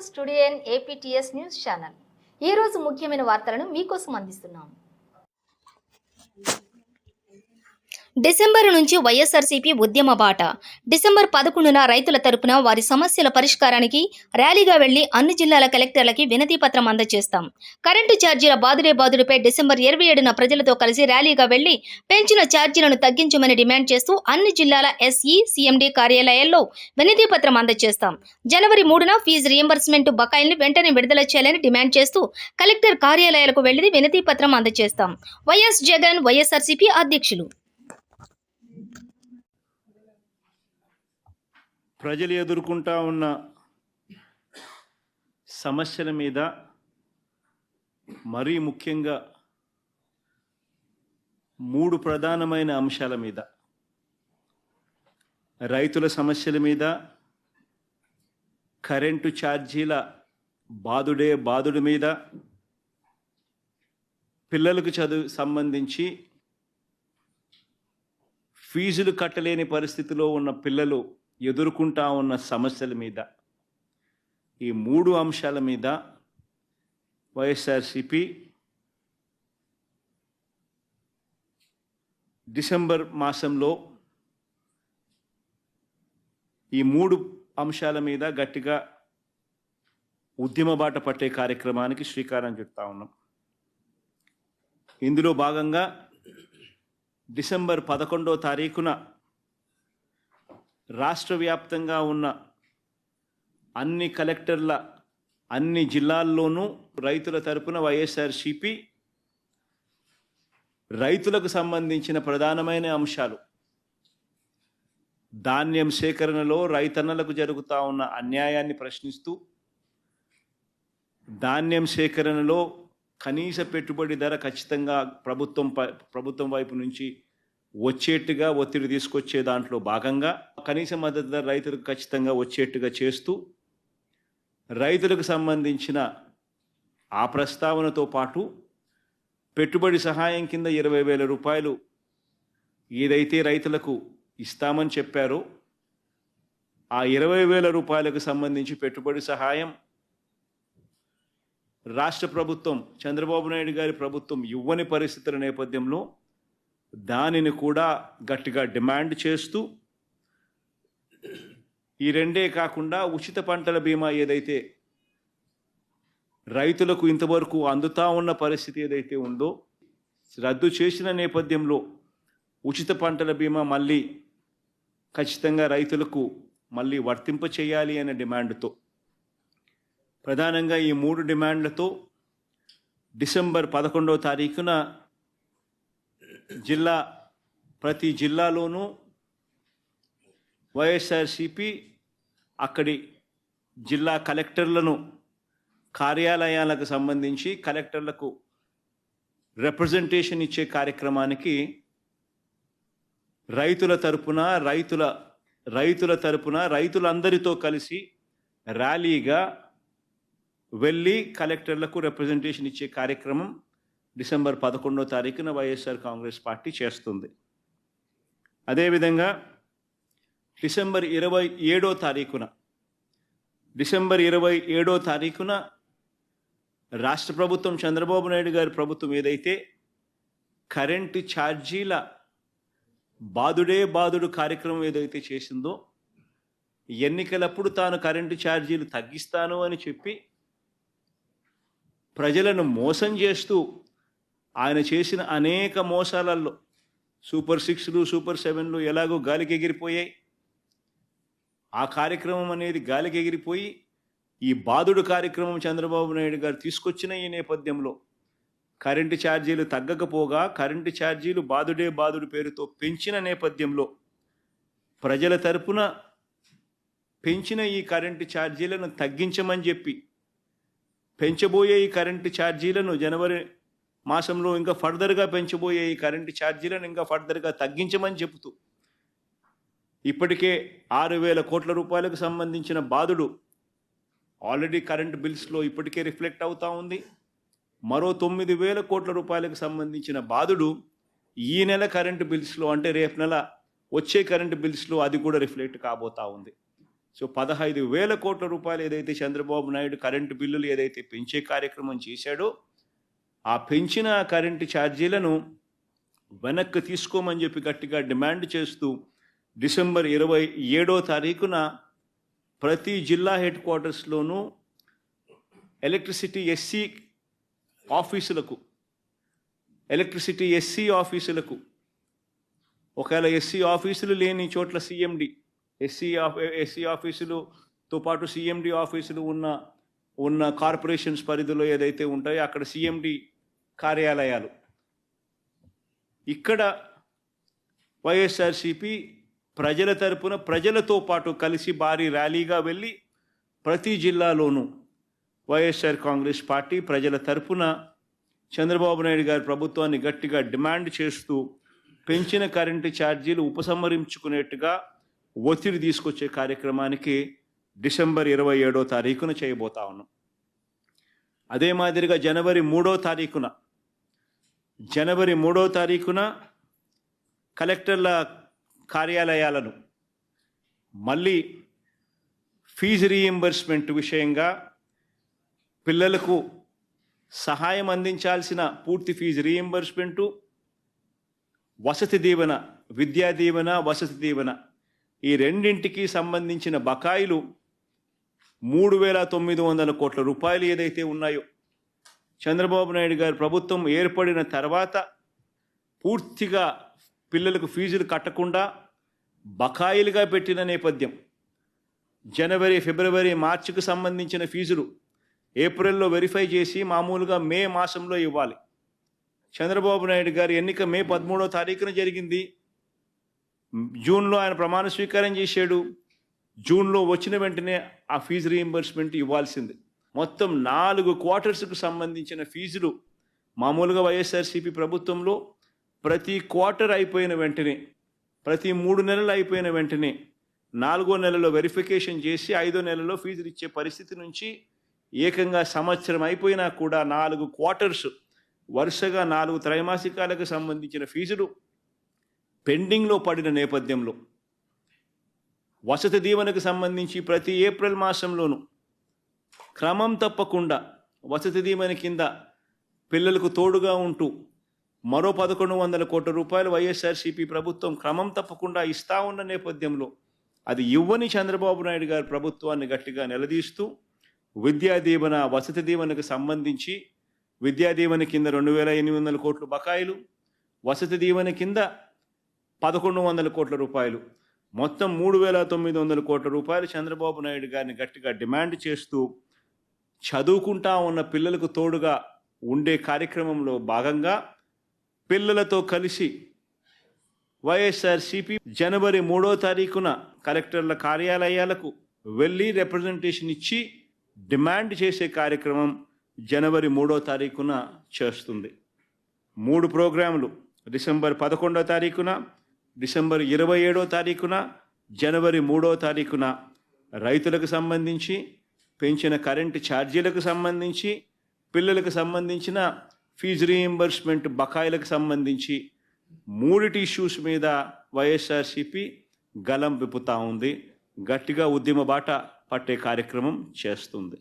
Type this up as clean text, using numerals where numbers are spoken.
Studio APTS news channel. ఈ రోజు ముఖ్యమైన వార్తలను మీకోసం అందిస్తున్నాం. డిసెంబర్ నుంచి వైఎస్ఆర్సీపీ ఉద్యమ బాట. డిసెంబర్ 11న రైతుల తరపున వారి సమస్యల పరిష్కారానికి ర్యాలీగా వెళ్లి అన్ని జిల్లాల కలెక్టర్లకి వినతి పత్రం అందజేస్తాం. కరెంటు ఛార్జీల బాదుడుపై డిసెంబర్ 27న ప్రజలతో కలిసి ర్యాలీగా వెళ్లి పెంచిన ఛార్జీలను తగ్గించమని డిమాండ్ చేస్తూ అన్ని జిల్లాల ఎస్ఈ, సిఎండి కార్యాలయాల్లో వినతి పత్రం అందజేస్తాం. జనవరి 3న ఫీజు రీయింబర్స్మెంట్ బకాయిల్ని వెంటనే విడుదల చేయాలని డిమాండ్ చేస్తూ కలెక్టర్ కార్యాలయాలకు వెళ్లి వినతి పత్రం అందజేస్తాం. వైఎస్ జగన్ వైఎస్ఆర్సీపీ అధ్యక్షులు. ప్రజలు ఎదుర్కొంటా ఉన్న సమస్యల మీద, మరీ ముఖ్యంగా 3 ప్రధానమైన అంశాల మీద, రైతుల సమస్యల మీద, కరెంటు ఛార్జీల బాదుడు మీద, పిల్లలకు చదువు సంబంధించి ఫీజులు కట్టలేని పరిస్థితిలో ఉన్న పిల్లలు ఎదుర్కొంటా ఉన్న సమస్యల మీద, ఈ 3 అంశాల మీద వైఎస్ఆర్సీపీ డిసెంబర్ మాసంలో ఈ 3 అంశాల మీద గట్టిగా ఉద్యమ బాట పట్టే కార్యక్రమానికి శ్రీకారం చుడతా ఉన్నాం. ఇందులో భాగంగా డిసెంబర్ 11వ తారీఖున రాష్ట్ర వ్యాప్తంగా ఉన్న అన్ని కలెక్టర్ల అన్ని జిల్లాల్లోనూ రైతుల తరపున వైఎస్ఆర్సీపీ రైతులకు సంబంధించిన ప్రధానమైన అంశాలు, ధాన్యం సేకరణలో రైతన్నలకు జరుగుతూ ఉన్న అన్యాయాన్ని ప్రశ్నిస్తూ, ధాన్యం సేకరణలో కనీస పెట్టుబడి ధర ఖచ్చితంగా ప్రభుత్వం వైపు నుంచి వచ్చేట్టుగా ఒత్తిడి తీసుకొచ్చే దాంట్లో భాగంగా కనీస మద్దతు ధర రైతులకు ఖచ్చితంగా వచ్చేట్టుగా చేస్తూ, రైతులకు సంబంధించిన ఆ ప్రస్తావనతో పాటు పెట్టుబడి సహాయం కింద 20,000 రూపాయలు ఏదైతే రైతులకు ఇస్తామని చెప్పారో ఆ 20,000 రూపాయలకు సంబంధించి పెట్టుబడి సహాయం రాష్ట్ర ప్రభుత్వం, చంద్రబాబు నాయుడు గారి ప్రభుత్వం ఇవ్వని పరిస్థితుల నేపథ్యంలో దానిని కూడా గట్టిగా డిమాండ్ చేస్తూ, ఈ రెండే కాకుండా ఉచిత పంటల బీమా ఏదైతే రైతులకు ఇంతవరకు అందుతా ఉన్న పరిస్థితి ఏదైతే ఉందో రద్దు చేసిన నేపథ్యంలో ఉచిత పంటల బీమా మళ్ళీ ఖచ్చితంగా రైతులకు మళ్ళీ వర్తింప చేయాలి అనే డిమాండ్తో, ప్రధానంగా ఈ 3 డిమాండ్లతో డిసెంబర్ 11వ తారీఖున ప్రతి జిల్లాలోనూ వైఎస్ఆర్సీపీ అక్కడి జిల్లా కలెక్టర్లను కార్యాలయాలకు సంబంధించి కలెక్టర్లకు రిప్రజెంటేషన్ ఇచ్చే కార్యక్రమానికి రైతులందరితో కలిసి ర్యాలీగా వెళ్ళి కలెక్టర్లకు రిప్రజెంటేషన్ ఇచ్చే కార్యక్రమం డిసెంబర్ 11వ తారీఖున వైఎస్ఆర్ కాంగ్రెస్ పార్టీ చేస్తుంది. అదేవిధంగా డిసెంబర్ 27వ తారీఖున రాష్ట్ర ప్రభుత్వం, చంద్రబాబు నాయుడు గారి ప్రభుత్వం ఏదైతే కరెంటు ఛార్జీల బాదుడు కార్యక్రమం ఏదైతే చేసిందో, ఎన్నికలప్పుడు తాను కరెంటు ఛార్జీలు తగ్గిస్తాను అని చెప్పి ప్రజలను మోసం చేస్తూ ఆయన చేసిన అనేక మోసాలలో సూపర్ 6లు, సూపర్ 7లు ఎలాగో గాలికి ఎగిరిపోయాయి. ఆ కార్యక్రమం అనేది గాలికి ఎగిరిపోయి ఈ బాదుడు కార్యక్రమం చంద్రబాబు నాయుడు గారు తీసుకొచ్చిన ఈ నేపథ్యంలో కరెంటు ఛార్జీలు తగ్గకపోగా కరెంటు ఛార్జీలు బాదుడు పేరుతో పెంచిన నేపథ్యంలో ప్రజల తరపున పెంచిన ఈ కరెంటు ఛార్జీలను తగ్గించమని చెప్పి, పెంచబోయే ఈ కరెంటు ఛార్జీలను జనవరి మాసంలో ఇంకా ఫర్దర్గా పెంచబోయే ఈ కరెంటు ఛార్జీలను ఇంకా ఫర్దర్గా తగ్గించమని చెబుతూ, ఇప్పటికే 6,000 కోట్ల రూపాయలకు సంబంధించిన బాదుడు ఆల్రెడీ కరెంటు బిల్స్లో ఇప్పటికే రిఫ్లెక్ట్ అవుతూ ఉంది. మరో 9,000 కోట్ల రూపాయలకు సంబంధించిన బాదుడు ఈ నెల కరెంటు బిల్స్లో, అంటే రేపు నెల వచ్చే కరెంటు బిల్స్లో అది కూడా రిఫ్లెక్ట్ కాబోతా ఉంది. సో 15,000 కోట్ల రూపాయలు ఏదైతే చంద్రబాబు నాయుడు కరెంటు బిల్లులు ఏదైతే పెంచే కార్యక్రమం చేశాడో ఆ పెంచిన కరెంటు ఛార్జీలను వెనక్కి తీసుకోమని చెప్పి గట్టిగా డిమాండ్ చేస్తూ డిసెంబర్ 27వ తారీఖున ప్రతి జిల్లా హెడ్ క్వార్టర్స్లోనూ ఎలక్ట్రిసిటీ ఎస్సీ ఆఫీసులకు ఒకవేళ ఎస్సీ ఆఫీసులు లేని చోట్ల సిఎండి ఎస్సీ ఆఫీసులతో పాటు సిఎండి ఆఫీసులు ఉన్న కార్పొరేషన్స్ పరిధిలో ఏదైతే ఉంటాయో అక్కడ సిఎండి కార్యాలయాలు, ఇక్కడ వైఎస్ఆర్సిపి ప్రజల తరపున ప్రజలతో పాటు కలిసి భారీ ర్యాలీగా వెళ్ళి ప్రతి జిల్లాలోనూ వైఎస్ఆర్ కాంగ్రెస్ పార్టీ ప్రజల తరపున చంద్రబాబు నాయుడు గారి ప్రభుత్వాన్ని గట్టిగా డిమాండ్ చేస్తూ పెంచిన కరెంటు ఛార్జీలు ఉపసంహరించుకునేట్టుగా ఒత్తిడి తీసుకొచ్చే కార్యక్రమానికి డిసెంబర్ 27వ తారీఖున చేయబోతా ఉన్నాం. అదే మాదిరిగా జనవరి 3వ తారీఖున కలెక్టర్ల కార్యాలయాలను మళ్ళీ ఫీజు రీయింబర్స్మెంట్ విషయంగా పిల్లలకు సహాయం అందించాల్సిన పూర్తి ఫీజు రీయింబర్స్మెంటు, వసతి దీవెన, విద్యా దీవెన, వసతి దీవెన ఈ రెండింటికి సంబంధించిన బకాయిలు 3,900 కోట్ల రూపాయలు ఏదైతే ఉన్నాయో చంద్రబాబు నాయుడు గారి ప్రభుత్వం ఏర్పడిన తర్వాత పూర్తిగా పిల్లలకు ఫీజులు కట్టకుండా బకాయిలుగా పెట్టిన నేపథ్యం. జనవరి, ఫిబ్రవరి, మార్చికి సంబంధించిన ఫీజులు ఏప్రిల్లో వెరిఫై చేసి మామూలుగా మే మాసంలో ఇవ్వాలి. చంద్రబాబు నాయుడు గారి ఎన్నిక మే 13వ తారీఖున జరిగింది. జూన్లో ఆయన ప్రమాణ స్వీకారం చేశాడు. జూన్లో వచ్చిన వెంటనే ఆ ఫీజు రీయింబర్స్మెంట్ ఇవ్వాల్సింది. మొత్తం 4 క్వార్టర్స్కు సంబంధించిన ఫీజులు మామూలుగా వైఎస్ఆర్సీపీ ప్రభుత్వంలో ప్రతి క్వార్టర్ అయిపోయిన వెంటనే, ప్రతి 3 నెలలు అయిపోయిన వెంటనే 4వ నెలలో వెరిఫికేషన్ చేసి 5వ నెలలో ఫీజులు ఇచ్చే పరిస్థితి నుంచి ఏకంగా సంవత్సరం అయిపోయినా కూడా 4 క్వార్టర్స్ వరుసగా 4 త్రైమాసికాలకు సంబంధించిన ఫీజులు పెండింగ్లో పడిన నేపథ్యంలో వసతి దీవెనకు సంబంధించి ప్రతి ఏప్రిల్ మాసంలోనూ క్రమం తప్పకుండా వసతి దీవెన కింద పిల్లలకు తోడుగా ఉంటూ మరో 1,100 కోట్ల రూపాయలు వైఎస్ఆర్సీపీ ప్రభుత్వం క్రమం తప్పకుండా ఇస్తా ఉన్న నేపథ్యంలో అది ఇవ్వని చంద్రబాబు నాయుడు గారి ప్రభుత్వాన్ని గట్టిగా నిలదీస్తూ విద్యా దీవెన, వసతి దీవెనకు సంబంధించి విద్యా దీవెన కింద 2,800 కోట్ల బకాయిలు, వసతి దీవెన కింద 1,100 కోట్ల రూపాయలు, మొత్తం 3,900 కోట్ల రూపాయలు చంద్రబాబు నాయుడు గారిని గట్టిగా డిమాండ్ చేస్తూ చదువుకుంటా ఉన్న పిల్లలకు తోడుగా ఉండే కార్యక్రమంలో భాగంగా పిల్లలతో కలిసి వైఎస్ఆర్సీపీ జనవరి 3వ తారీఖున కలెక్టర్ల కార్యాలయాలకు వెళ్ళి రిప్రజెంటేషన్ ఇచ్చి డిమాండ్ చేసే కార్యక్రమం జనవరి 3వ తారీఖున చేస్తుంది. 3 ప్రోగ్రాములు డిసెంబర్ 11వ తారీఖున, డిసెంబర్ 27వ తారీఖున, జనవరి 3వ తారీఖున రైతులకు సంబంధించి, పెంచిన కరెంటు ఛార్జీలకు సంబంధించి, పిల్లలకు సంబంధించిన ఫీజు రీయింబర్స్మెంట్ బకాయిలకు సంబంధించి 3 ఇష్యూస్ మీద వైఎస్ఆర్సీపీ గలం విప్పుతా ఉంది. గట్టిగా ఉద్యమ బాట పట్టే కార్యక్రమం చేస్తుంది.